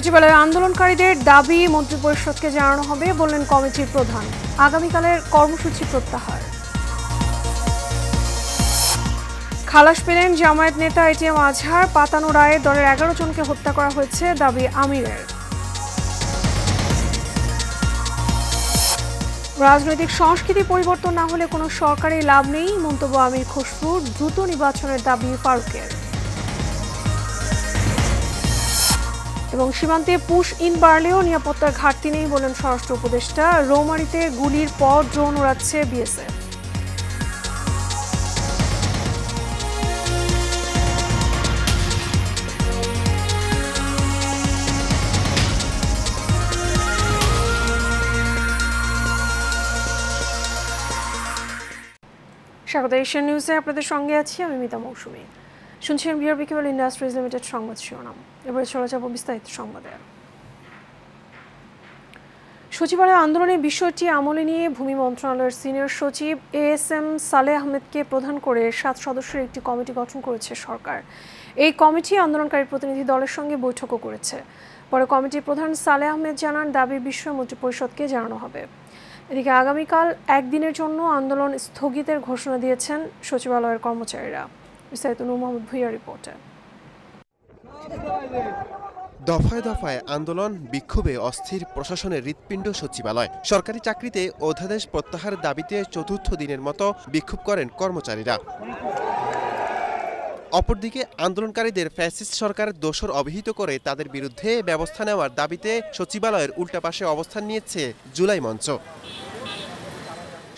সচিবালয়ে আন্দোলনকারীদের দাবি মন্ত্রিপরিষদকে জানানো হবে বললেন কমিটির প্রধান। আগামীকালের কর্মসূচি প্রত্যাহার। খালাস পেলেন জামায়াত নেতা এটিএম আজহার। পাতানো রায়ে দলের 11 জনকে হত্যা করা হয়েছে দাবি আমিরের। রাজনৈতিক সংস্কৃতি পরিবর্তন না হলে কোনো সরকারি লাভ নেই মন্তব্য আমির খসরুর। দ্রুত নির্বাচনের দাবি ফারুকের। এবং সীমান্তে পুশ ইন বাড়লেও নিরাপত্তার ঘাটতি নেই বলেন স্বরাষ্ট্র উপদেষ্টা। রৌমারীতে গুলির পর ড্রোন উড়াচ্ছে বিএসএফ। স্বাগত এশিয়ান নিউজে, আপনাদের সঙ্গে আছি আমি মিতা মৌসুমী। শুনছেন বিআরবি কেবল ইন্ডাস্ট্রিজ লিমিটেড সংবাদ শিরোনাম। এবারে চলে যাব বিস্তারিত সংবাদে। সচিবালয় আন্দোলনের বিষয়টি আমলে নিয়ে ভূমি মন্ত্রণালয়ের সিনিয়র সচিব এএসএম সালেহ আহমেদকে প্রধান করে 7 সদস্যের একটি কমিটি গঠন করেছে সরকার। এই কমিটি আন্দোলনকারী প্রতিনিধি দলের সঙ্গে বৈঠকও করেছে। পরে কমিটির প্রধান সালেহ আহমেদ জানান দাবির বিষয়ে মন্ত্রিপরিষদকে জানানো হবে। এদিকে আগামীকাল একদিনের জন্য আন্দোলন স্থগিতের ঘোষণা দিয়েছেন সচিবালয়ের কর্মচারীরা। বিস্তারিত নূর মোহাম্মদ ভুইয়ার রিপোর্টে। দফায় দফায় আন্দোলন বিক্ষোভে অস্থির প্রশাসনের হৃৎপিণ্ড সচিবালয়। সরকারি চাকরিতে অধ্যাদেশ প্রত্যাহার দাবিতে চতুর্থ দিনের মতো বিক্ষোভ করেন কর্মচারীরা। অপরদিকে আন্দোলনকারীদের ফ্যাসিস্ট সরকার দোষর অভিহিত করে তাদের বিরুদ্ধে ব্যবস্থা নেওয়ার দাবিতে সচিবালয়ের উল্টা পাশে অবস্থান নিয়েছে জুলাই মঞ্চ।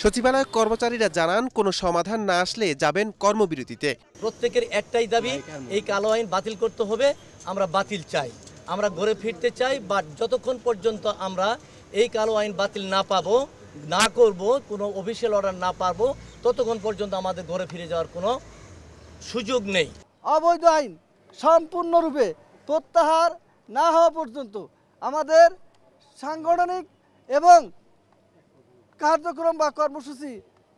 সচিবালয়ের কর্মচারীরা জানান কোনো সমাধান না আসলে যাবেন কর্মবিরতিতে। প্রত্যেকের একটাই দাবি, এই কালো আইন বাতিল করতে হবে। আমরা বাতিল চাই, আমরা ঘরে ফিরতে চাই। বাট যতক্ষণ পর্যন্ত আমরা এই কালো আইন বাতিল না করব, কোনো অফিসিয়াল অর্ডার না পারবো, ততক্ষণ পর্যন্ত আমাদের ঘরে ফিরে যাওয়ার কোনো সুযোগ নেই। অবৈধ আইন সম্পূর্ণরূপে প্রত্যাহার না হওয়া পর্যন্ত আমাদের সাংগঠনিক এবং কার্যক্রম বা কর্মসূচি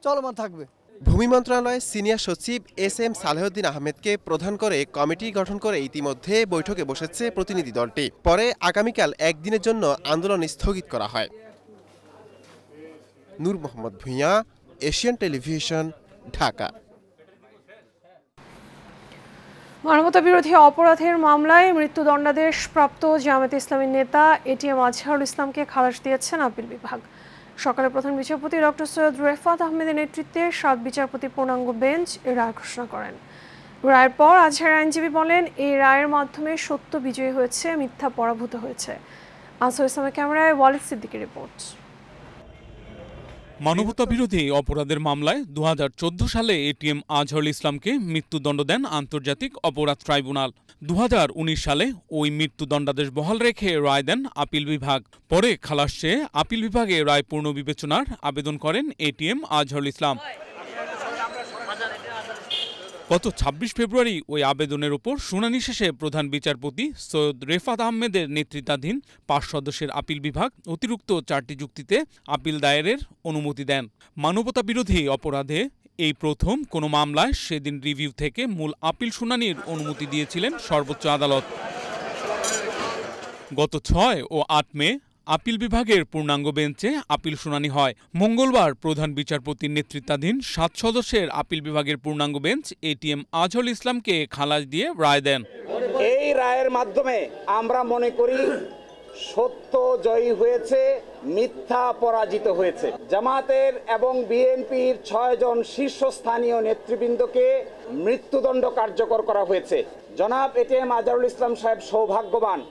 চলমান থাকবে। ভূমি মন্ত্রণালয়ের সিনিয়র সচিব এসএম সালেহউদ্দিন আহমেদকে প্রধান করে কমিটি গঠন করে ইতিমধ্যে বৈঠকে বসেছে প্রতিনিধি দলটি। পরে আগামীকাল একদিনের জন্য আন্দোলন স্থগিত করা হয়। নূর মোহাম্মদ ভুঁইয়া, এশিয়ান টেলিভিশন, ঢাকা। মানবতা বিরোধী অপরাধের মামলায় মৃত্যুদণ্ডাদেশ প্রাপ্ত জামায়াত ইসলামীর নেতা এটিএম আজহারুল ইসলামকে খালাস দিয়েছেন আপিল বিভাগ। সকালে প্রধান বিচারপতি ডক্টর সৈয়দ রেফাত আহমেদের নেতৃত্বে 7 বিচারপতি পূর্ণাঙ্গ বেঞ্চ এই রায় ঘোষণা করেন। রায়ের পর আজহারের আইনজীবী বলেন, এই রায়ের মাধ্যমে সত্য বিজয়ী হয়েছে, মিথ্যা পরাভূত হয়েছে। আনসার ইসলামের ক্যামেরায় ওয়ালিদ সিদ্দিকীর রিপোর্ট। মানবতা বিরোধী অপরাধের মামলায় 2014 সালে এটিএম আজহারুল ইসলামকে মৃত্যুদণ্ড দেন আন্তর্জাতিক অপরাধ ট্রাইব্যুনাল। 2019 সালে ওই মৃত্যুদণ্ডাদেশ বহাল রেখে রায় দেন আপিল বিভাগ। পরে খালাস চেয়ে আপিল বিভাগে রায় পুনর্বিবেচনার আবেদন করেন এটিএম আজহারুল ইসলাম। গত 26 ফেব্রুয়ারি ওই আবেদনের উপর শুনানি শেষে প্রধান বিচারপতি সৈয়দ রেফাত আহমেদের নেতৃত্বাধীন 5 সদস্যের আপিল বিভাগ অতিরিক্ত 4টি যুক্তিতে আপিল দায়েরের অনুমতি দেন। মানবতা বিরোধী অপরাধে এই প্রথম কোনো মামলায় সেদিন রিভিউ থেকে মূল আপিল শুনানির অনুমতি দিয়েছিলেন সর্বোচ্চ আদালত। গত 6 ও 8 মে আপিল বিভাগের পূর্ণাঙ্গ বেঞ্চে আপিল শুনানি হয়। মঙ্গলবার প্রধান বিচারপতির নেতৃত্বাধীন 7 সদস্যের আপিল বিভাগের পূর্ণাঙ্গ বেঞ্চ এটিএম আজহারুল ইসলামকে খালাস দিয়ে রায় দেন। এই রায়ের মাধ্যমে আমরা মনে করি সত্য জয়ী হয়েছে, মিথ্যা পরাজিত হয়েছে। জামাতের এবং বিএনপির 6 জন শীর্ষস্থানীয় নেতৃবৃন্দকে মৃত্যুদণ্ড কার্যকর করা হয়েছে। জনাব এটিএম আজহারুল ইসলাম সাহেব সৌভাগ্যবান,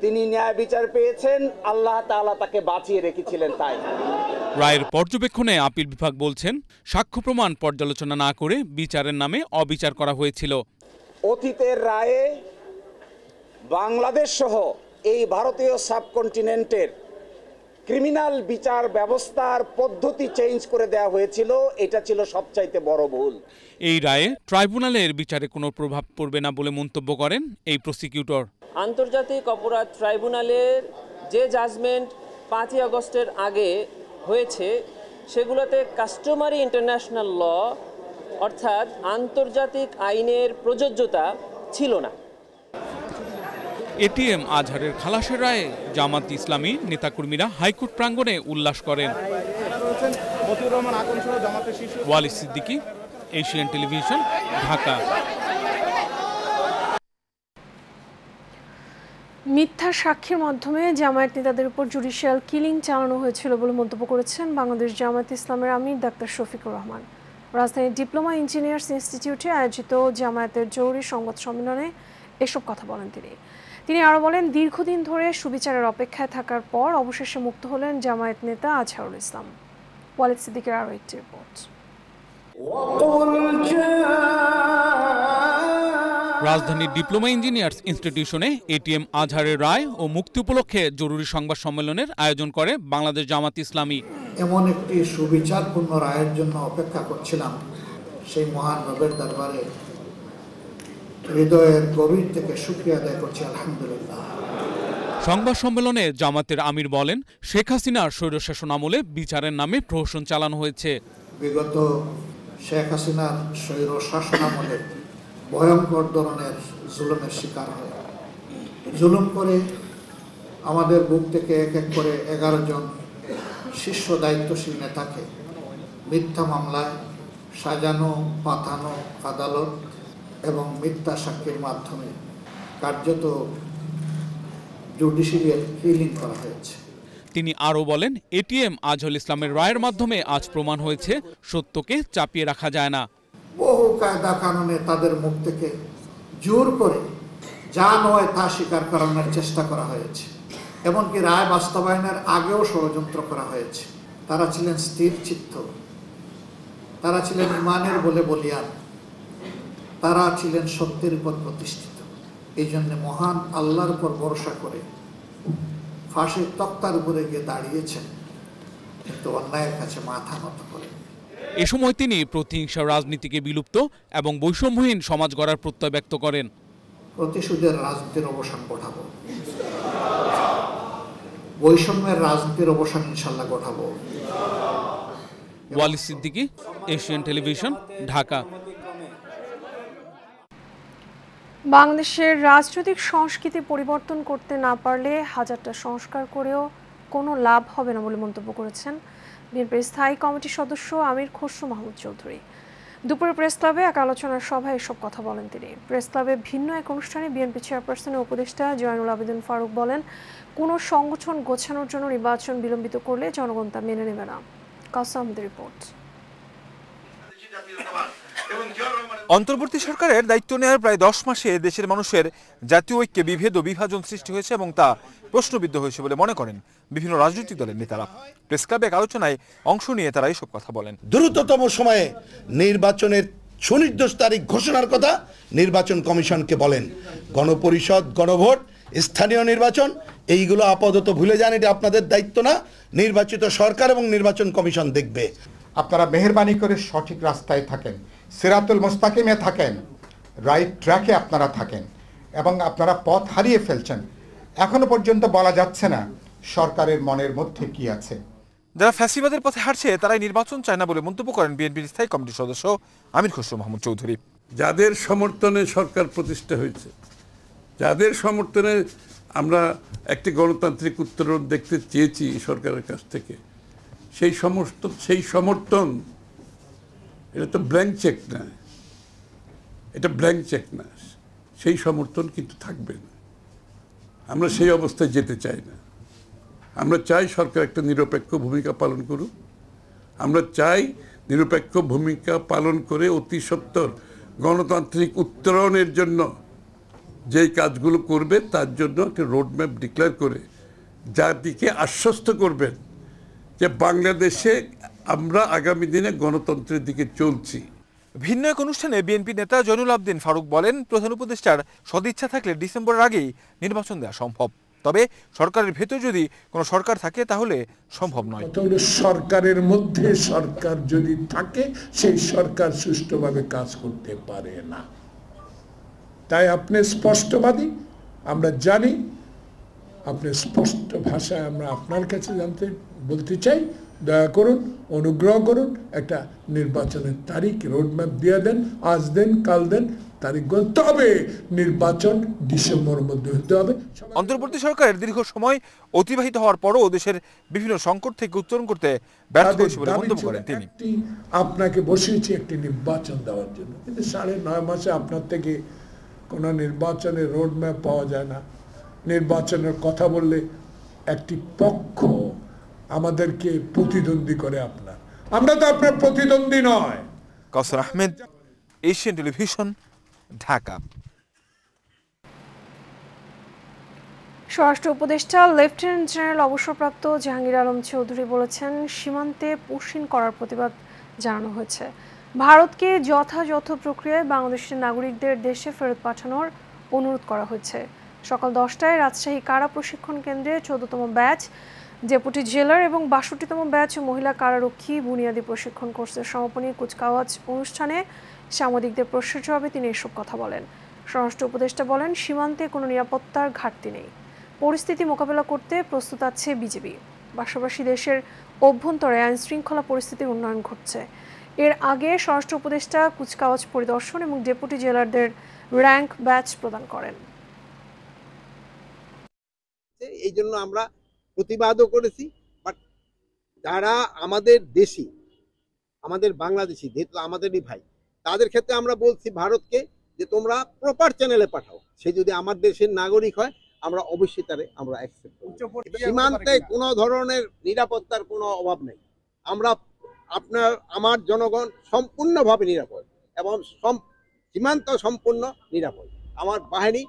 তিনি ন্যায় বিচার পেয়েছেন, আল্লাহ তাআলা তাকে বাঁচিয়ে রেখেছিলেন। তাই রায়ের পর্যবেক্ষণে আপিল বিভাগ বলছেন, সাক্ষ্য প্রমাণ পর্যালোচনা না করে বিচারের নামে অবিচার করা হয়েছিল। অতীতের রায়ে বাংলাদেশ সহ এই ভারতীয় সাবকন্টিনেন্টের ক্রিমিনাল বিচার ব্যবস্থার পদ্ধতি চেঞ্জ করে দেওয়া হয়েছিল। এটা ছিল সবচাইতে বড় ভুল। এই রায়ে ট্রাইব্যুনালের বিচারে কোনো প্রভাব পড়বে না বলে মন্তব্য করেন এই প্রসিকিউটর। আন্তর্জাতিক অপরাধ ট্রাইব্যুনালের যে জাজমেন্ট 5 আগস্টের আগে হয়েছে সেগুলোতে কাস্টমারি ইন্টারন্যাশনাল ল অর্থাৎ আন্তর্জাতিক আইনের প্রযোজ্যতা ছিল না। এটিএম আজহারের খালাসের রায়ে জামাত ইসলামী নেতাকর্মীরা হাইকোর্ট প্রাঙ্গণে উল্লাস করেন। Walid Siddiqui, Asian television, Dhaka. মিথ্যা সাক্ষ্যের মাধ্যমে জামায়াত নেতাদের উপর জুডিশিয়াল কিলিং চালানো হয়েছিল বলে মন্তব্য করেছেন বাংলাদেশ জামায়াত ইসলামের আমির ডাক্তার শফিকুর রহমান। রাজধানীর ডিপ্লোমা ইঞ্জিনিয়ার্স ইনস্টিটিউটে আয়োজিত জামায়াতের জরুরি সংবাদ সম্মেলনে এসব কথা বলেন তিনি আরও বলেন, দীর্ঘদিন ধরে সুবিচারের অপেক্ষায় থাকার পর অবশেষে মুক্ত হলেন জামায়াত নেতা আজহারুল ইসলাম। ওয়ালিদ সিদ্দিকের আরও একটি রিপোর্ট। রাজধানীর ডিপ্লোমা ইঞ্জিনিয়ার্স ইনস্টিটিউশনে এটিএম আজহারের রায় ও মুক্তি উপলক্ষে জরুরি সংবাদ সম্মেলনের আয়োজন করে বাংলাদেশ জামাত ইসলামী। এমন একটি সুবিচারপূর্ণ রায়ের জন্য অপেক্ষা করছিলাম, সেই মহান রবের দরবারে হৃদয়ের গভীর থেকে শুকরিয়া আদায় করছি, আলহামদুলিল্লাহ। সংবাদ সম্মেলনে জামাতের আমির বলেন, শেখ হাসিনার স্বৈরশাসন আমলে বিচারের নামে প্রহসন চালানো হয়েছে। বিগত শেখ হাসিনার স্বৈরশাসন আমলে ভয়ঙ্কর ধরনের জুলুমের শিকার হয়। জুলুম করে আমাদের বুক থেকে এক এক করে 11 জন শীর্ষ দায়িত্বশীল নেতাকে মিথ্যা মামলায় সাজানো পাতানো আদালত এবং মিথ্যা সাক্ষীর মাধ্যমে কার্যত জুডিশিয়াল কিলিং করা হয়েছে। তিনি আরও বলেন, এটিএম আজহারুল ইসলামের রায়ের মাধ্যমে আজ প্রমাণ হয়েছে সত্যকে চাপিয়ে রাখা যায় না। বহু কায়দা কানুনে তাদের মুখ থেকে জোর করে যা নয় তা স্বীকার করানোর চেষ্টা করা হয়েছে। এমনকি রায় বাস্তবায়নের আগেও ষড়যন্ত্র করা হয়েছে। তারা ছিলেন স্থির চিত্ত, তারা ছিলেন ইমানের বলে বলিয়ান, তারা ছিলেন সত্যের উপর প্রতিষ্ঠিত। এই জন্য মহান আল্লাহর উপর ভরসা করে ফাঁসির তক্তার উপরে গিয়ে দাঁড়িয়েছেন, কিন্তু অন্যায়ের কাছে মাথা নত করেন। এ সময় তিনি প্রতিহিংসা রাজনীতিকে বিলুপ্ত এবং বৈষম্যহীন সমাজ গড়ার প্রত্যয় ব্যক্ত করেন। প্রতিশোধের রাজনীতির অবসান ঘটাবো, বৈষম্যের রাজনীতির অবসান ইনশাল্লাহ ঘটাবো। Walid Siddiqui, Asian television, Dhaka. বাংলাদেশের রাজনৈতিক সংস্কৃতি পরিবর্তন করতে না পারলে হাজারটা সংস্কার করেও কোনো লাভ হবে না বলে মন্তব্য করেছেন বিএনপির স্থায়ী কমিটির সদস্য আমির খসরু মাহমুদ চৌধুরী। দুপুরে প্রেস ক্লাবে এক আলোচনার সভায় এসব কথা বলেন তিনি। প্রেস ক্লাবে ভিন্ন এক অনুষ্ঠানে বিএনপি চেয়ারপারসনের উপদেষ্টা জয়নুল আবেদিন ফারুক বলেন, কোনো সংগঠন গোছানোর জন্য নির্বাচন বিলম্বিত করলে জনগণ তা মেনে নেবে না। কাসম আহমেদের রিপোর্ট। অন্তর্বর্তী সরকারের দায়িত্ব নেওয়ার প্রায় 10 মাসে দেশের মানুষের জাতীয় ঐক্যে বিভেদ ও বিভাজন সৃষ্টি হয়েছে এবং তা প্রশ্নবিদ্ধ হয়েছে বলে মনে করেন বিভিন্ন রাজনৈতিক দলের নেতারা। প্রেস ক্লাবে এক আলোচনায় অংশ নিয়ে তারা এসব কথা বলেন। দ্রুততম সময়ে নির্বাচনের সুনির্দিষ্ট তারিখ ঘোষণার কথা নির্বাচন কমিশনকে বলেন। গণপরিষদ, গণভোট, স্থানীয় নির্বাচন এইগুলো আপাতত ভুলে যান, এটা আপনাদের দায়িত্ব না, নির্বাচিত সরকার এবং নির্বাচন কমিশন দেখবে। আপনারা মেহেরবানি করে সঠিক রাস্তায় থাকেন, সিরাতুল মুস্তাকিমে থাকেন, রাইট ট্র্যাকে আপনারা থাকেন এবং আপনারা পথ হারিয়ে ফেলছেন। এখনো পর্যন্ত বলা যাচ্ছে না সরকারের মনের মধ্যে কি আছে। যারা ফ্যাসিবাদের পথে হাঁটছে তারাই নির্বাচন চায় না বলে মন্তব্য করেন বিএনপির স্থায়ী কমিটির সদস্য আমির খসরু মাহমুদ চৌধুরী। যাদের সমর্থনে সরকার প্রতিষ্ঠা হয়েছে, যাদের সমর্থনে আমরা একটি গণতান্ত্রিক উত্তরণ দেখতে চেয়েছি সরকারের কাছ থেকে, সেই সমর্থন এটা তো ব্ল্যাঙ্ক চেক না, এটা ব্ল্যাঙ্ক চেক না, সেই সমর্থন কিন্তু থাকবে না। আমরা সেই অবস্থায় যেতে চাই না। আমরা চাই সরকার একটা নিরপেক্ষ ভূমিকা পালন করুক। আমরা চাই নিরপেক্ষ ভূমিকা পালন করে অতি সত্বর গণতান্ত্রিক উত্তরণের জন্য যেই কাজগুলো করবে তার জন্য একটা রোডম্যাপ ডিক্লেয়ার করে জাতিকে আশ্বস্ত করবেন যে বাংলাদেশে আমরা আগামী দিনে গণতন্ত্রের দিকে চলছি। ভিন্ন এক অনুষ্ঠানে বিএনপি নেতা জয়নুল আবেদিন ফারুক বলেন, প্রধান উপদেষ্টার সদিচ্ছা থাকলে ডিসেম্বরের আগেই নির্বাচন দেওয়া সম্ভব, তবে সরকারের ভেতর যদি কোনো সরকার থাকে তাহলে সম্ভব নয়। সরকারের মধ্যে সরকার যদি থাকে সেই সরকার সুষ্ঠুভাবে কাজ করতে পারে না। তাই আপনি স্পষ্টবাদী, আমরা জানি, আপনি স্পষ্ট ভাষায় আমরা আপনার কাছে বলতে চাই দয়া করুন, অনুগ্রহ করুন, একটা নির্বাচনের তারিখ রোডম্যাপ দিয়ে দেন, আজ দেন, কাল দেন, তারিখগুলো। তবে নির্বাচন ডিসেম্বরের মধ্যে হতে হবে। অন্তর্বর্তী সরকারের দীর্ঘ সময় অতিবাহিত হওয়ার পরও দেশের বিভিন্ন সংকট থেকে উত্তরণ করতে ব্যর্থ হয়েছে বলে মন্তব্য করেন তিনি। আপনাকে বসিয়েছি একটি নির্বাচন দেওয়ার জন্য, কিন্তু 9.5 মাসে আপনার থেকে কোনো নির্বাচনের রোডম্যাপ পাওয়া যায় না। নির্বাচনের কথা বললে একটি পক্ষ আমাদেরকে প্রতিদ্বন্দ্বী করে আপনার, আমরা তো আপনার প্রতিদ্বন্দ্বী নয়। কাউসার আহমেদ, এশিয়ান টেলিভিশন, ঢাকা। স্বরাষ্ট্র উপদেষ্টা লেফটেন্যান্ট জেনারেল অবসরপ্রাপ্ত জাহাঙ্গীর আলম চৌধুরী বলেছেন, সীমান্তে পুশিং করার প্রতিবাদ জানানো হয়েছে। ভারতকে যথাযথ প্রক্রিয়ায় বাংলাদেশের নাগরিকদের দেশে ফেরত পাঠানোর অনুরোধ করা হয়েছে। সকাল 10টায় রাজশাহী কারা প্রশিক্ষণ কেন্দ্রে 14তম ব্যাচ ডেপুটি জেলার এবং 62তম ব্যাচ মহিলা কারারক্ষী বুনিয়াদী প্রশিক্ষণ কোর্সের সমাপনী কুচকাওয়াজ অনুষ্ঠানে সাংবাদিকদের প্রশ্নের জবাবে তিনি এসব কথা বলেন। স্বরাষ্ট্র উপদেষ্টা বলেন, সীমান্তে কোনো নিরাপত্তার ঘাটতি নেই, পরিস্থিতি মোকাবেলা করতে প্রস্তুত আছে বিজিবি। পাশাপাশি দেশের অভ্যন্তরে আইন শৃঙ্খলা পরিস্থিতির উন্নয়ন ঘটছে। এর আগে স্বরাষ্ট্র উপদেষ্টা কুচকাওয়াজ পরিদর্শন এবং ডেপুটি জেলারদের র্যাঙ্ক ব্যাচ প্রদান করেন। এই জন্য আমরা প্রতিবাদও করেছি, বাট যারা আমাদের দেশি, আমাদের বাংলাদেশি, যেহেতু আমাদেরই ভাই, তাদের ক্ষেত্রে আমরা বলছি ভারতকে যে তোমরা প্রপার চ্যানেলে পাঠাও। সে যদি আমার দেশের নাগরিক হয় আমরা অবশ্যই তারে আমরা অ্যাকসেপ্ট করব। সীমান্তে কোনো ধরনের নিরাপত্তার কোনো অভাব নেই। আমরা আমার জনগণ সম্পূর্ণভাবে নিরাপদ এবং সীমান্ত সম্পূর্ণ নিরাপদ। আমার বাহিনী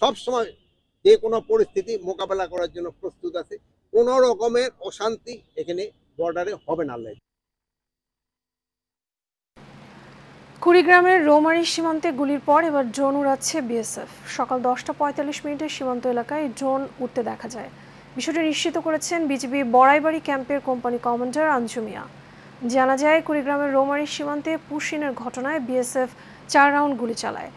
সবসময় যে কোনো পরিস্থিতি মোকাবেলা করার জন্য প্রস্তুত আছে। কোনো রকমের অশান্তি এখানে বর্ডারে হবে না। কুড়িগ্রামের রৌমারী সীমান্তে গুলির পর এবার ড্রোন উড়াচ্ছে বিএসএফ। সকাল 10:45 সীমান্ত এলাকায় ড্রোন উঠতে দেখা যায়। বিষয়টি নিশ্চিত করেছেন বিজিবি বড়াইবাড়ি ক্যাম্পের কোম্পানি কমান্ডার আঞ্জু মিয়া। জানা যায়, কুড়িগ্রামের রৌমারী সীমান্তে পুশিনের ঘটনায় বিএসএফ 4 রাউন্ড গুলি চালায়।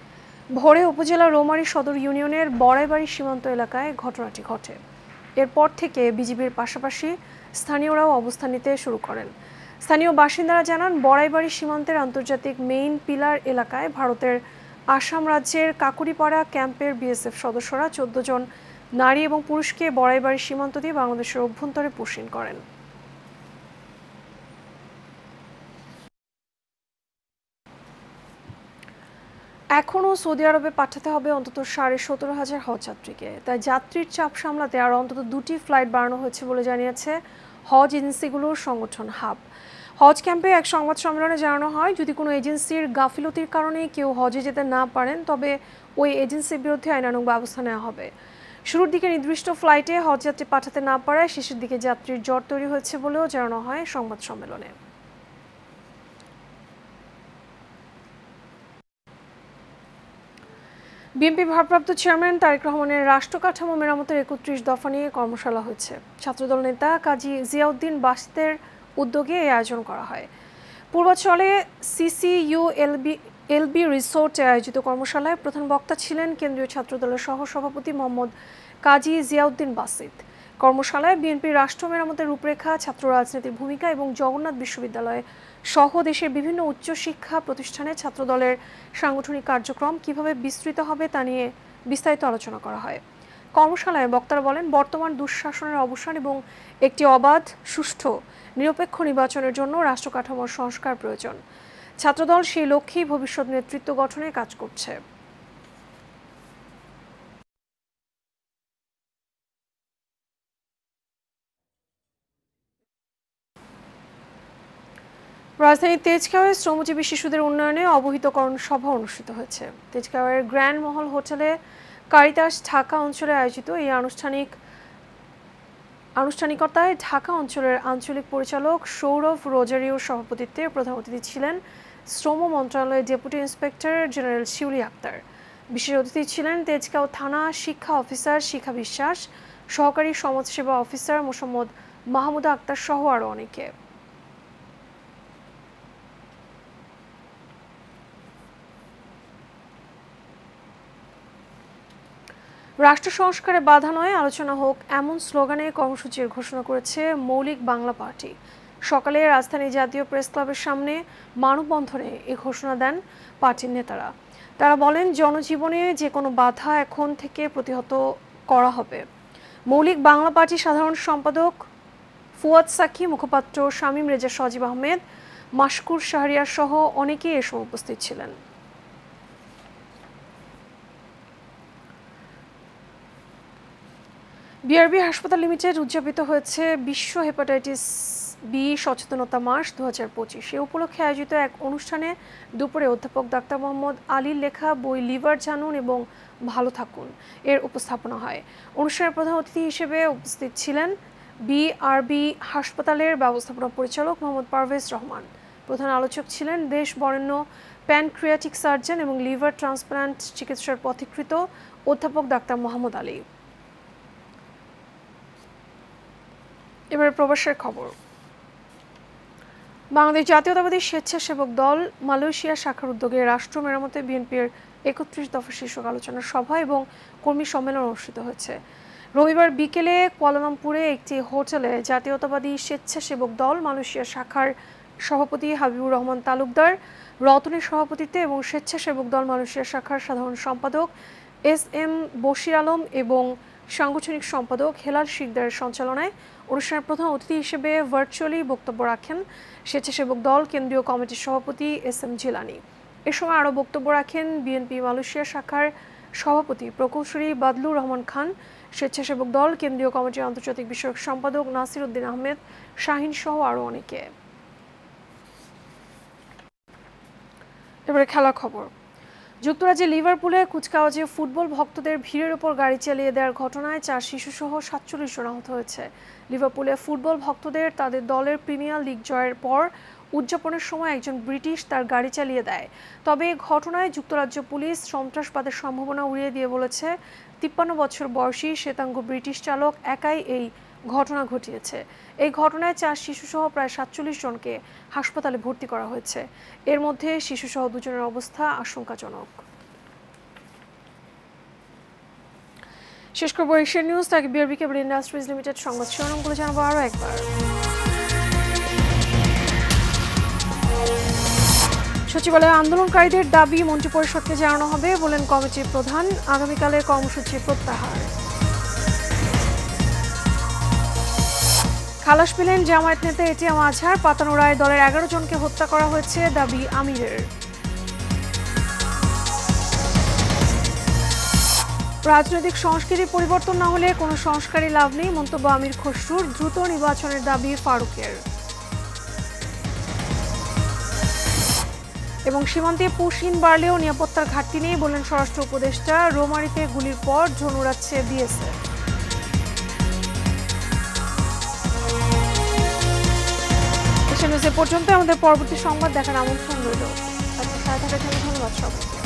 ভোরে উপজেলার রৌমারী সদর ইউনিয়নের বড়াইবাড়ি সীমান্ত এলাকায় ঘটনাটি ঘটে। এরপর থেকে বিজিবির পাশাপাশি স্থানীয়রাও অবস্থান নিতে শুরু করেন। স্থানীয় বাসিন্দারা জানান, বড়াইবাড়ি সীমান্তের আন্তর্জাতিক মেইন পিলার এলাকায় ভারতের আসাম রাজ্যের কাকুরিপাড়া ক্যাম্পের বিএসএফ সদস্যরা 14 জন নারী এবং পুরুষকে বড়াইবাড়ি সীমান্ত দিয়ে বাংলাদেশের অভ্যন্তরে পুশিন করেন। এখনও সৌদি আরবে পাঠাতে হবে অন্তত 17,500 হজ যাত্রীকে। তাই যাত্রীর চাপ সামলাতে আরও অন্তত 2টি ফ্লাইট বাড়ানো হয়েছে বলে জানিয়েছে হজ এজেন্সিগুলোর সংগঠন হাব। হজ ক্যাম্পে এক সংবাদ সম্মেলনে জানানো হয়, যদি কোনো এজেন্সির গাফিলতির কারণে কেউ হজে যেতে না পারেন তবে ওই এজেন্সির বিরুদ্ধে আইনানুগ ব্যবস্থা নেওয়া হবে। শুরুর দিকে নির্দিষ্ট ফ্লাইটে হজযাত্রী পাঠাতে না পারায় শেষের দিকে যাত্রীর জট তৈরি হয়েছে বলেও জানানো হয় সংবাদ সম্মেলনে। বিএনপি ভারপ্রাপ্ত চেয়ারম্যান তারেক রহমানের রাষ্ট্র কাঠামো মেরামতের 31 দফা নিয়ে কর্মশালা হয়েছে। ছাত্রদল নেতা কাজী জিয়াউদ্দিন বাসিতের উদ্যোগে এই আয়োজন করা হয়। পূর্বাঞ্চলে সিসিইউ এলবি রিসোর্টে আয়োজিত কর্মশালায় প্রধান বক্তা ছিলেন কেন্দ্রীয় ছাত্রদলের সহসভাপতি মোহাম্মদ কাজী জিয়াউদ্দিন বাসিত। কর্মশালায় বিএনপির রাষ্ট্র মেরামতের রূপরেখা, ছাত্র রাজনীতির ভূমিকা এবং জগন্নাথ বিশ্ববিদ্যালয় সহ দেশের বিভিন্ন উচ্চশিক্ষা প্রতিষ্ঠানে ছাত্রদলের সাংগঠনিক কার্যক্রম কিভাবে বিস্তৃত হবে তা নিয়ে বিস্তারিত আলোচনা করা হয়। কর্মশালায় বক্তারা বলেন, বর্তমান দুঃশাসনের অবসান এবং একটি অবাধ, সুষ্ঠু, নিরপেক্ষ নির্বাচনের জন্য রাষ্ট্র কাঠামোর সংস্কার প্রয়োজন। ছাত্রদল সেই লক্ষ্যেই ভবিষ্যৎ নেতৃত্ব গঠনে কাজ করছে। রাজধানীর তেজগাঁওয়ে শ্রমজীবী শিশুদের উন্নয়নে অবহিতকরণ সভা অনুষ্ঠিত হয়েছে। তেজগাঁওয়ের গ্র্যান্ড মহল হোটেলে কারিতাস ঢাকা অঞ্চলে আয়োজিত এই আনুষ্ঠানিকতায় ঢাকা অঞ্চলের আঞ্চলিক পরিচালক সৌরভ রোজারিওর সভাপতিত্বে প্রধান অতিথি ছিলেন শ্রম মন্ত্রণালয়ের ডেপুটি ইন্সপেক্টর জেনারেল শিউলি আক্তার। বিশেষ অতিথি ছিলেন তেজগাঁও থানা শিক্ষা অফিসার শিখা বিশ্বাস, সহকারী সমাজসেবা অফিসার মোহাম্মদ মাহমুদা আক্তার সহ আরও অনেকে। রাষ্ট্র সংস্কারে বাধা নয়, আলোচনা হোক, এমন স্লোগানে কর্মসূচির ঘোষণা করেছে মৌলিক বাংলা পার্টি। সকালে রাজধানী জাতীয় প্রেস ক্লাবের সামনে মানববন্ধনে এ ঘোষণা দেন পার্টির নেতারা। তারা বলেন, জনজীবনে যে কোনো বাধা এখন থেকে প্রতিহত করা হবে। মৌলিক বাংলা পার্টির সাধারণ সম্পাদক ফুয়াদ সাকি, মুখপাত্র শামীম রেজা, সজীব আহমেদ, মাশকুর শাহরিয়ার সহ অনেকেই এ সময় উপস্থিত ছিলেন। বিআরবি হাসপাতাল লিমিটেড উদযাপিত হয়েছে বিশ্ব হেপাটাইটিস বি সচেতনতা মাস 2025। এ উপলক্ষে আয়োজিত এক অনুষ্ঠানে দুপুরে অধ্যাপক ডাক্তার মোহাম্মদ আলীর লেখা বই লিভার জানুন এবং ভালো থাকুন এর উপস্থাপনা হয়। অনুষ্ঠানের প্রধান অতিথি হিসেবে উপস্থিত ছিলেন বিআরবি হাসপাতালের ব্যবস্থাপনা পরিচালক মোহাম্মদ পারভেজ রহমান। প্রধান আলোচক ছিলেন দেশ বরেণ্য প্যানক্রিয়াটিক সার্জন এবং লিভার ট্রান্সপ্লান্ট চিকিৎসার পথিকৃত অধ্যাপক ডাক্তার মোহাম্মদ আলী। এবারে প্রবাসের খবর। বাংলাদেশ জাতীয়তাবাদী স্বেচ্ছাসেবক দল মালয়েশিয়া শাখার উদ্যোগে রাষ্ট্র মেরামতে বিএনপির 31 দফা শীর্ষক আলোচনা সভা এবং কর্মী সম্মেলন অনুষ্ঠিত হয়েছে। রবিবার বিকেলে কুয়ালালামপুরে একটি হোটেলে জাতীয়তাবাদী স্বেচ্ছাসেবক দল মালয়েশিয়া শাখার সভাপতি হাবিবুর রহমান তালুকদার, রতনের সভাপতিত্বে এবং স্বেচ্ছাসেবক দল মালয়েশিয়া শাখার সাধারণ সম্পাদক SM বশির আলম এবং সাংগঠনিক সম্পাদক হেলাল শিকদারের সঞ্চালনায় অনুষ্ঠানের প্রধান অতিথি হিসেবে ভার্চুয়ালি বক্তব্য রাখেন স্বেচ্ছাসেবক দল কেন্দ্রীয় কমিটির সভাপতি SM জিলানি। এ সময় আরও বক্তব্য রাখেন বিএনপি মালয়েশিয়া শাখার সভাপতি প্রকৌশলী বাদলুর রহমান খান, স্বেচ্ছাসেবক দল কেন্দ্রীয় কমিটির আন্তর্জাতিক বিষয়ক সম্পাদক নাসির উদ্দিন আহমেদ শাহিন সহ আরও অনেকে। এবারে খেলা খবর। যুক্তরাজ্যের লিভারপুলে কুচকাওয়াজে ফুটবল ভক্তদের ভিড়ের উপর গাড়ি চালিয়ে দেওয়ার ঘটনায় 4 শিশুসহ 47 জন আহত হয়েছে। লিভারপুলে ফুটবল ভক্তদের তাদের দলের প্রিমিয়ার লিগ জয়ের পর উদযাপনের সময় একজন ব্রিটিশ তার গাড়ি চালিয়ে দেয়। তবে এই ঘটনায় যুক্তরাজ্য পুলিশ সন্ত্রাসবাদের সম্ভাবনা উড়িয়ে দিয়ে বলেছে 53 বছর বয়সী শ্বেতাঙ্গ ব্রিটিশ চালক একাই এই ঘটনা ঘটিয়েছে। এই ঘটনায় 4 শিশুসহ প্রায় 47 জনকে হাসপাতালে ভর্তি করা হয়েছে। এর মধ্যে শিশুসহ 2 জনের অবস্থা আশঙ্কাজনক। শেষ করবো এশিয়ান নিউজ। তাকে বিআরবি কেবল ইন্ডাস্ট্রিজ লিমিটেড সংবাদ শিরোনামগুলো জানাবো আরও একবার। সচিবালয়ে আন্দোলনকারীদের দাবি মন্ত্রিপরিষদকে জানানো হবে বলেন কমিটির প্রধান। আগামীকালের কর্মসূচি প্রত্যাহার। খালাস পেলেন জামায়াত নেতা এটিএম আজহার। পাতানোড়ায় দলের 11 জনকে হত্যা করা হয়েছে দাবি আমিরের। রাজনৈতিক সংস্কৃতি পরিবর্তন না হলে কোনো সংস্কারই লাভ নেই মন্তব্য আমির খসরুর। দ্রুত নির্বাচনের দাবি ফারুকের। এবং সীমান্তে পুশিন বাড়লেও নিরাপত্তার ঘাটতি নেই বললেন স্বরাষ্ট্র উপদেষ্টা। রোমারিতে গুলির পর ড্রোন উড়াচ্ছে বিএসএফ। এশিয়ান নিউজ এ পর্যন্ত। আমাদের পরবর্তী সংবাদ দেখার আমন্ত্রণ রইল। আপনার সাথে থাকার জন্য ধন্যবাদ সবাইকে।